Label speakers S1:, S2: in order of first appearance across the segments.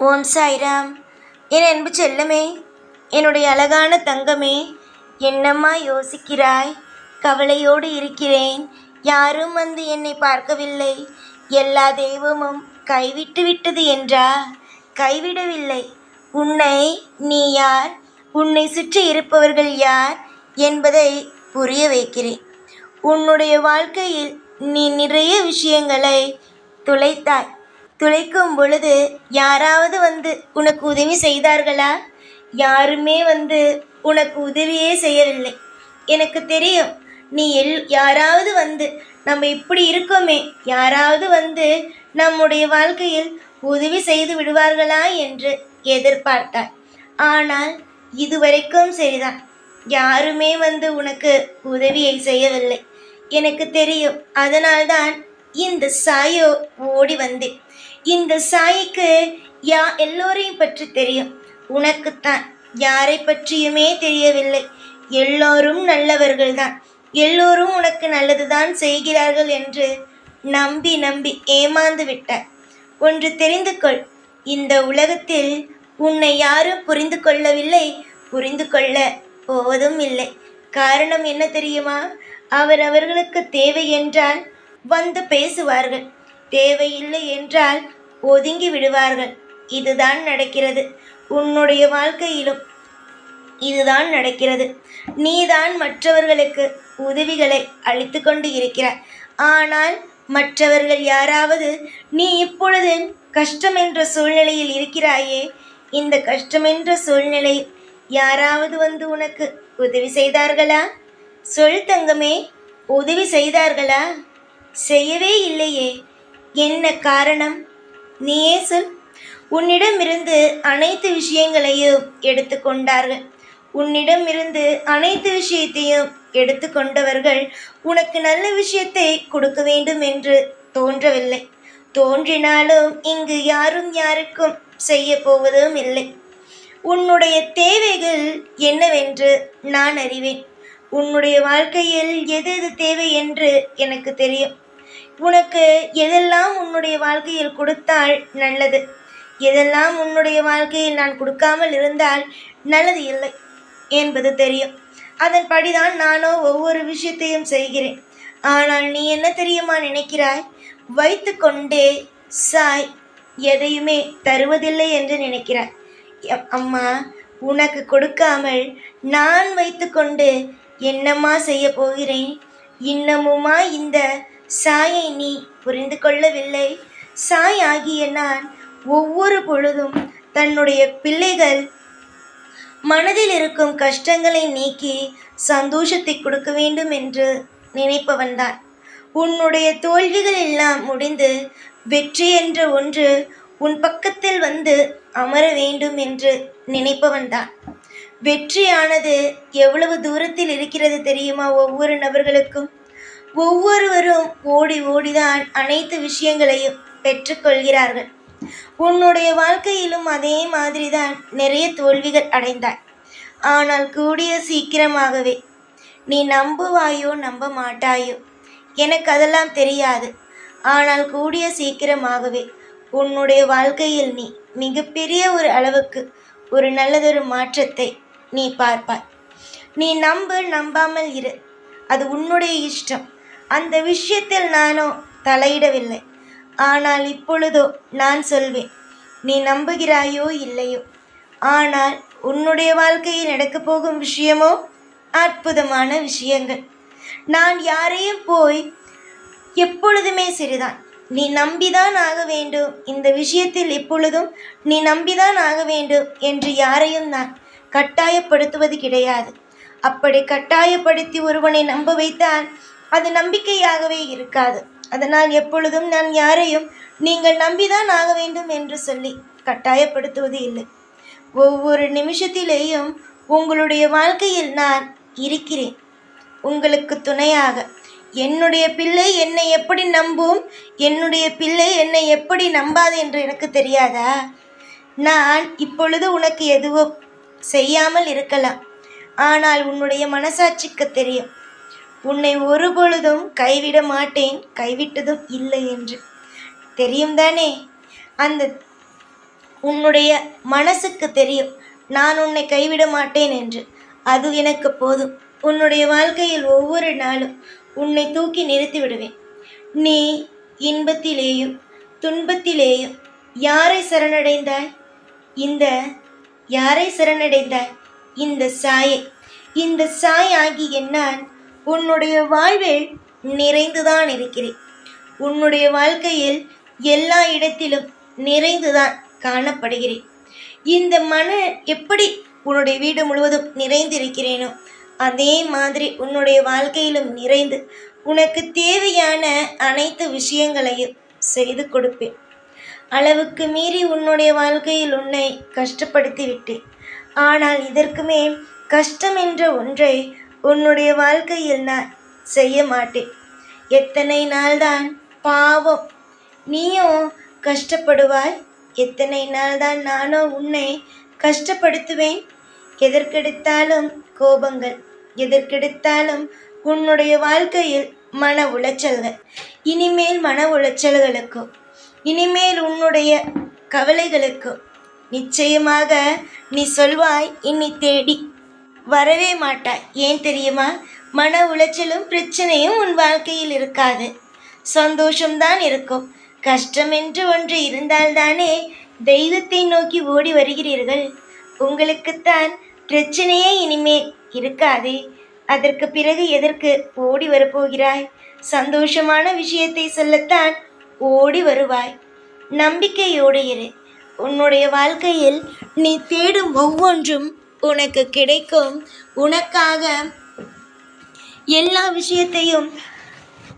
S1: ஓம் சாய்ராம். என் அன்பு செல்லமே, என்னுடைய அழகான தங்கமே, என்னம்மா யோசிக்கிறாய்? கவலையோடு இருக்கிறேன். யாரும் வந்து என்னை பார்க்கவில்லை. எல்லா தெய்வமும் கைவிட்டு விட்டது என்றா? கைவிடவில்லை. உன்னை நீ யார், உன்னை சுற்றி இருப்பவர்கள் யார் என்பதை புரிய வைக்கிறேன். உன்னுடைய வாழ்க்கையில் நீ நிறைய விஷயங்களை துளைத்தாய். துளைக்கும் பொழுது யாராவது வந்து உனக்கு உதவி செய்தார்களா? யாருமே வந்து உனக்கு உதவியே செய்யவில்லை. எனக்கு தெரியும், நீ யாராவது வந்து நம்ம இப்படி இருக்கோமே, யாராவது வந்து நம்முடைய வாழ்க்கையில் உதவி செய்து விடுவார்களா என்று எதிர்பார்த்தாய். ஆனால் இதுவரைக்கும் சரிதான், யாருமே வந்து உனக்கு உதவியை செய்யவில்லை. எனக்கு தெரியும். அதனால்தான் இந்த சாயோ ஓடி வந்தேன். இந்த சாய்க்கு எல்லோரையும் பற்றி தெரியும். உனக்குத்தான் யாரை பற்றியுமே தெரியவில்லை. எல்லோரும் நல்லவர்கள்தான், எல்லோரும் உனக்கு நல்லதுதான் செய்கிறார்கள் என்று நம்பி நம்பி ஏமாந்து விட்டார். ஒன்று தெரிந்து கொள், இந்த உலகத்தில் உன்னை யாரும் புரிந்து கொள்ளவில்லை, புரிந்து கொள்ள போவதும் இல்லை. காரணம் என்ன தெரியுமா? அவர்களுக்கு தேவை என்றால் வந்து பேசுவார்கள், தேவையில்லை என்றால் ஒதுங்கி விடுவார்கள். இதுதான் நடக்கிறது. உன்னுடைய வாழ்க்கையிலும் இதுதான் நடக்கிறது. நீதான் மற்றவர்களுக்கு உதவிகளை அளித்து கொண்டு இருக்கிறாய். ஆனால் மற்றவர்கள் யாராவது, நீ இப்பொழுது கஷ்டம் என்ற சூழ்நிலையில் இருக்கிறாயே, இந்த கஷ்டமென்ற சூழ்நிலையில் யாராவது வந்து உனக்கு உதவி செய்தார்களா? சொல் தங்கமே, உதவி செய்தார்களா? செய்யவே இல்லையே. என்ன காரணம்? நீயே சொல். உன்னிடமிருந்து அனைத்து விஷயங்களையும் எடுத்துக்கொண்டார்கள். உன்னிடமிருந்து அனைத்து விஷயத்தையும் எடுத்துக்கொண்டவர்கள் உனக்கு நல்ல விஷயத்தை கொடுக்க வேண்டும் என்று தோன்றவில்லை. தோன்றினாலும் இங்கு யாரும் யாருக்கும் செய்ய போவதும் இல்லை. உன்னுடைய தேவைகள் என்னவென்று நான் அறிவேன். உன்னுடைய வாழ்க்கையில் எது எது தேவை என்று எனக்கு தெரியும். உனக்கு எதெல்லாம் உன்னுடைய வாழ்க்கையில் கொடுத்தால் நல்லது, எதெல்லாம் உன்னுடைய வாழ்க்கையில் நான் கொடுக்காமல் இருந்தால் நல்லது இல்லை என்பது தெரியும். அதன்படிதான் நானோ ஒவ்வொரு விஷயத்தையும் செய்கிறேன். ஆனால் நீ என்ன தெரியுமா நினைக்கிறாய்? வைத்து கொண்டே சாய் எதையுமே தருவதில்லை என்று நினைக்கிறாய். அம்மா, உனக்கு கொடுக்காமல் நான் வைத்து கொண்டு என்னம்மா செய்ய போகிறேன்? இன்னமுமா இந்த சாயை நீ புரிந்து கொள்ளவில்லை? சாய் ஆகிய நான் ஒவ்வொரு பொழுதும் தன்னுடைய பிள்ளைகள் மனதில் இருக்கும் கஷ்டங்களை நீக்கி சந்தோஷத்தை கொடுக்க வேண்டும் என்று நினைப்பவன்தான். உன்னுடைய தோல்விகள் எல்லாம் முடிந்து வெற்றி என்ற ஒன்று உன் பக்கத்தில் வந்து அமர வேண்டும் என்று நினைப்பவன்தான். வெற்றியானது எவ்வளவு தூரத்தில் இருக்கிறது தெரியுமா? ஒவ்வொரு நபர்களுக்கும் ஒவ்வொருவரும் ஓடி ஓடிதான் அனைத்து விஷயங்களையும் பெற்றுக்கொள்கிறார்கள். உன்னுடைய வாழ்க்கையிலும் அதே மாதிரிதான் நிறைய தோல்விகள் அடைந்தாய். ஆனால் கூடிய சீக்கிரமாகவே, நீ நம்புவாயோ நம்ப மாட்டாயோ எனக்கு அதெல்லாம் தெரியாது, ஆனால் கூடிய சீக்கிரமாகவே உன்னுடைய வாழ்க்கையில் நீ மிகப்பெரிய ஒரு அளவுக்கு ஒரு நல்லதொரு மாற்றத்தை நீ பார்ப்பாய். நீ நம்பு, நம்பாமல் இரு, அது உன்னுடைய இஷ்டம். அந்த விஷயத்தில் நானோ தலையிடவில்லை. ஆனால் இப்பொழுதோ நான் சொல்வேன், நீ நம்புகிறாயோ இல்லையோ, ஆனால் உன்னுடைய வாழ்க்கையில் நடக்கப் போகும் விஷயமோ அற்புதமான விஷயங்கள். நான் யாரையும் போய் எப்பொழுதுமே சரிதான், நீ நம்பிதான் ஆக வேண்டும், இந்த விஷயத்தில் எப்பொழுதும் நீ நம்பிதான் ஆக வேண்டும் என்று யாரையும் நான் கட்டாயப்படுத்துவது கிடையாது. அப்படி கட்டாயப்படுத்தி ஒருவனை நம்ப வைத்தால் அது நம்பிக்கையாகவே இருக்காது. அதனால் எப்பொழுதும் நான் யாரையும் நீங்கள் நம்பிதான் ஆக வேண்டும் என்று சொல்லி கட்டாயப்படுத்துவது இல்லை. ஒவ்வொரு நிமிஷத்திலேயும் உங்களுடைய வாழ்க்கையில் நான் இருக்கிறேன், உங்களுக்கு துணையாக. என்னுடைய பிள்ளை என்னை எப்படி நம்பும், என்னுடைய பிள்ளை என்னை எப்படி நம்பாது என்று எனக்கு தெரியாதா? நான் இப்பொழுது உனக்கு எதுவும் செய்யாமல் இருக்கலாம், ஆனால் உன்னுடைய மனசாட்சிக்கு தெரியும், உன்னை ஒரு பொழுதும் கைவிட மாட்டேன், கைவிட்டதும் இல்லை என்று தெரியும் தானே? அந்த உன்னுடைய மனசுக்கு தெரியும் நான் உன்னை கைவிட மாட்டேன் என்று. அது எனக்கு போதும். உன்னுடைய வாழ்க்கையில் ஒவ்வொரு நாளும் உன்னை தூக்கி நிறுத்தி விடுவேன். நீ இன்பத்திலேயும் துன்பத்திலேயும் யாரை சரணடைந்தாய்? யாரை சரணடைந்தாய்? இந்த சாயை. இந்த சாய் ஆகிய நான் உன்னுடைய வாழ்வில் நிறைந்துதான் இருக்கிறேன். உன்னுடைய வாழ்க்கையில் எல்லா இடத்திலும் நிறைந்துதான் காணப்படுகிறேன். இந்த எப்படி உன்னுடைய வீடு முழுவதும் நிறைந்திருக்கிறேனோ அதே மாதிரி உன்னுடைய வாழ்க்கையிலும் நிறைந்து உனக்கு தேவையான அனைத்து விஷயங்களையும் செய்து கொடுப்பேன். அளவுக்கு மீறி உன்னுடைய வாழ்க்கையில் உன்னை கஷ்டப்படுத்தி விட்டேன். ஆனால் இதற்கு மேல் கஷ்டம் என்ற ஒன்றை உன்னுடைய வாழ்க்கையில் நான் செய்ய மாட்டேன். எத்தனை நாள்தான் பாவம் நீயும் கஷ்டப்படுவாய்? எத்தனை நாள்தான் நானோ உன்னை கஷ்டப்படுத்துவேன்? எதற்கெடுத்தாலும் கோபங்கள், எதற்கெடுத்தாலும் உன்னுடைய வாழ்க்கையில் மன உளைச்சல்கள். இனிமேல் மன உளைச்சல்களுக்கோ இனிமேல் உன்னுடைய கவலைகளுக்கோ நிச்சயமாக நீ சொல்வாய் இனி தேடி வரவே மாட்டாய். ஏன் தெரியுமா? மன உளைச்சலும் பிரச்சனையும் உன் வாழ்க்கையில் இருக்காது. சந்தோஷம்தான் இருக்கும். கஷ்டம் என்று ஒன்று இருந்தால்தானே தெய்வத்தை நோக்கி ஓடி வருகிறீர்கள். உங்களுக்குத்தான் பிரச்சனையே இனிமேல் இருக்காதே. அதற்கு பிறகு எதற்கு ஓடி வரப்போகிறாய்? சந்தோஷமான விஷயத்தை சொல்லத்தான் ஓடி வருவாய். நம்பிக்கையோடு இரு. உன்னுடைய வாழ்க்கையில் நீ தேடும் ஒவ்வொன்றும் உனக்கு கிடைக்கும். உனக்காக எல்லா விஷயத்தையும்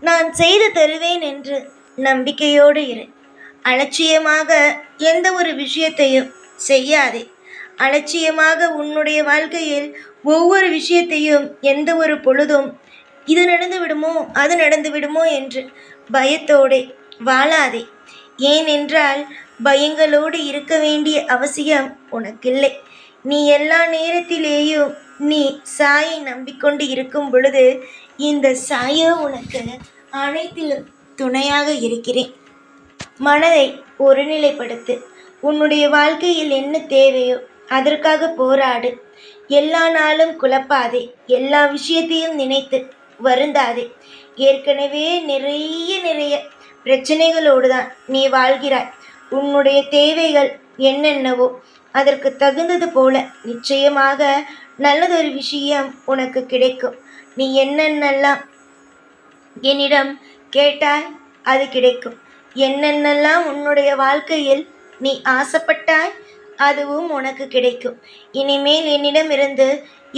S1: நான் செய்து தருவேன் என்று நம்பிக்கையோடு இரு. அலட்சியமாக எந்த ஒரு விஷயத்தையும் செய்யாதே. அலட்சியமாக உன்னுடைய வாழ்க்கையில் ஒவ்வொரு விஷயத்தையும் எந்த ஒரு பொழுதும் இது நடந்து விடுமோ அது நடந்து விடுமோ என்று பயத்தோடு வாழாதே. ஏனென்றால் பயங்களோடு இருக்க வேண்டிய அவசியம் உனக்கில்லை. நீ எல்லா நேரத்திலேயும் நீ சாயை நம்பிக்கொண்டு இருக்கும் பொழுது இந்த சாயோ உனக்கு அனைத்திலும் துணையாக இருக்கிறேன். மனதை ஒருநிலைப்படுத்து. உன்னுடைய வாழ்க்கையில் என்ன தேவையோ அதற்காக போராடு. எல்லா நாளும் குழப்பாதே. எல்லா விஷயத்தையும் நினைத்து வருந்தாதே. ஏற்கனவே நிறைய பிரச்சனைகளோடு தான் நீ வாழ்கிறாய். உன்னுடைய தேவைகள் என்னென்னவோ அதற்கு தகுந்தது போல நிச்சயமாக நல்லதொரு விஷயம் உனக்கு கிடைக்கும். நீ என்னென்னலாம் என்னிடம் கேட்டாய் அது கிடைக்கும். என்னென்னலாம் உன்னுடைய வாழ்க்கையில் நீ ஆசைப்பட்டாய் அதுவும் உனக்கு கிடைக்கும். இனிமேல் என்னிடமிருந்து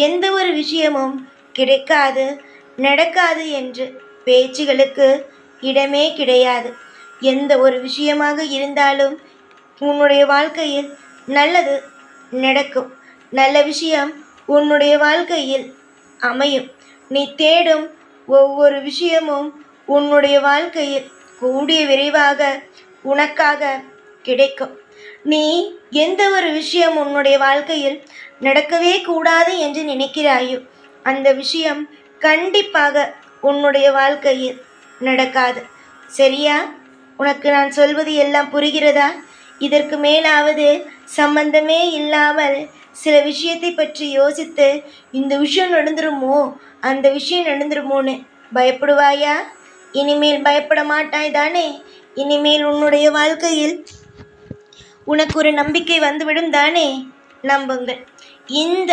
S1: எந்த ஒரு விஷயமும் கிடைக்காது நடக்காது என்று பேச்சுகளுக்கு இடமே கிடையாது. எந்த ஒரு விஷயமாக இருந்தாலும் உன்னுடைய வாழ்க்கையில் நல்லது நடக்கும். நல்ல விஷயம் உன்னுடைய வாழ்க்கையில் அமையும். நீ தேடும் ஒவ்வொரு விஷயமும் உன்னுடைய வாழ்க்கையில் கூடிய விரைவாக உனக்காக கிடைக்கும். நீ எந்த ஒரு விஷயம் உன்னுடைய வாழ்க்கையில் நடக்கவே கூடாது என்று நினைக்கிறாயோ அந்த விஷயம் கண்டிப்பாக உன்னுடைய வாழ்க்கையில் நடக்காது. சரியா? உனக்கு நான் சொல்வது எல்லாம் புரிகிறதா? இதற்கு மேலாவது சம்பந்தமே இல்லாமல் சில விஷயத்தை பற்றி யோசித்து இந்த விஷயம் நடந்துருமோ அந்த விஷயம் நடந்துருமோன்னு பயப்படுவாயா? இனிமேல் பயப்பட மாட்டாய் தானே? இனிமேல் உன்னுடைய வாழ்க்கையில் உனக்கு ஒரு நம்பிக்கை வந்துவிடும் தானே? நம்புங்கள். இந்த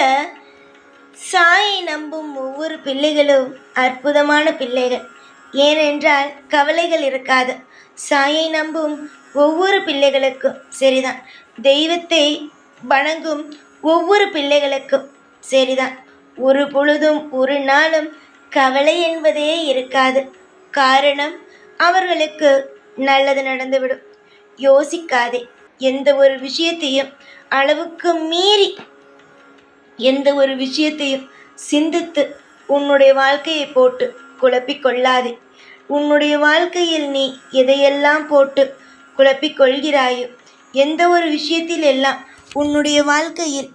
S1: சாயை நம்பும் ஒவ்வொரு பிள்ளைகளும் அற்புதமான பிள்ளைகள். ஏனென்றால் கவலைகள் இருக்காது. சாயை நம்பும் ஒவ்வொரு பிள்ளைகளுக்கும் சரிதான். தெய்வத்தை வணங்கும் ஒவ்வொரு பிள்ளைகளுக்கும் சரிதான். ஒரு பொழுதும் ஒரு நாளும் கவலை என்பதே இருக்காது. காரணம் அவர்களுக்கு நல்லது நடந்துவிடும். யோசிக்காதே. எந்த ஒரு விஷயத்தையும் அளவுக்கு மீறி எந்த ஒரு விஷயத்தையும் சிந்தித்து உன்னுடைய வாழ்க்கையை போட்டு குழப்பிக்கொள்ளாதே. உன்னுடைய வாழ்க்கையில் நீ எதையெல்லாம் போட்டு குழப்பிக்கொள்கிறாயோ எந்த ஒரு விஷயத்தில் எல்லாம் உன்னுடைய வாழ்க்கையில்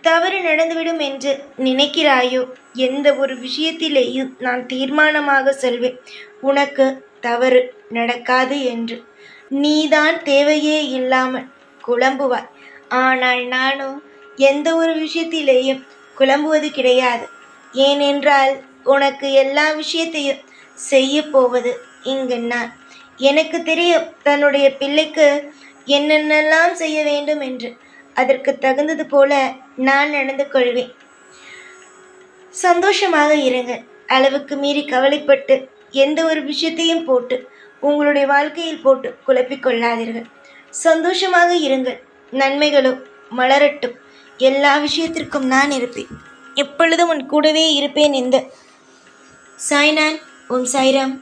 S1: தவறு நடந்துவிடும் என்று நினைக்கிறாயோ எந்த ஒரு விஷயத்திலேயும் நான் தீர்மானமாக சொல்வேன் உனக்கு தவறு நடக்காது என்று. நீதான் தேவையே இல்லாமல் குழம்புவாய். ஆனால் நானோ எந்த ஒரு விஷயத்திலேயும் குழம்புவது கிடையாது. ஏனென்றால் உனக்கு எல்லா விஷயத்தையும் செய்ய போவது இங்கு நான். எனக்கு தெரியும் தன்னுடைய பிள்ளைக்கு என்னென்னலாம் செய்ய வேண்டும் என்று. அதற்கு தகுந்தது போல நான் நடந்து கொள்வேன். சந்தோஷமாக இருங்கள். அளவுக்கு மீறி கவலைப்பட்டு எந்த ஒரு விஷயத்தையும் போட்டு உங்களுடைய வாழ்க்கையில் போட்டு குழப்பிக்கொள்ளாதீர்கள். சந்தோஷமாக இருங்கள். நன்மைகளோ மலரட்டும். எல்லா விஷயத்திற்கும் நான் இருப்பேன். எப்பொழுதும் உன் கூடவே இருப்பேன். இந்த சாய்நான். ஓம் சாய்ராம்.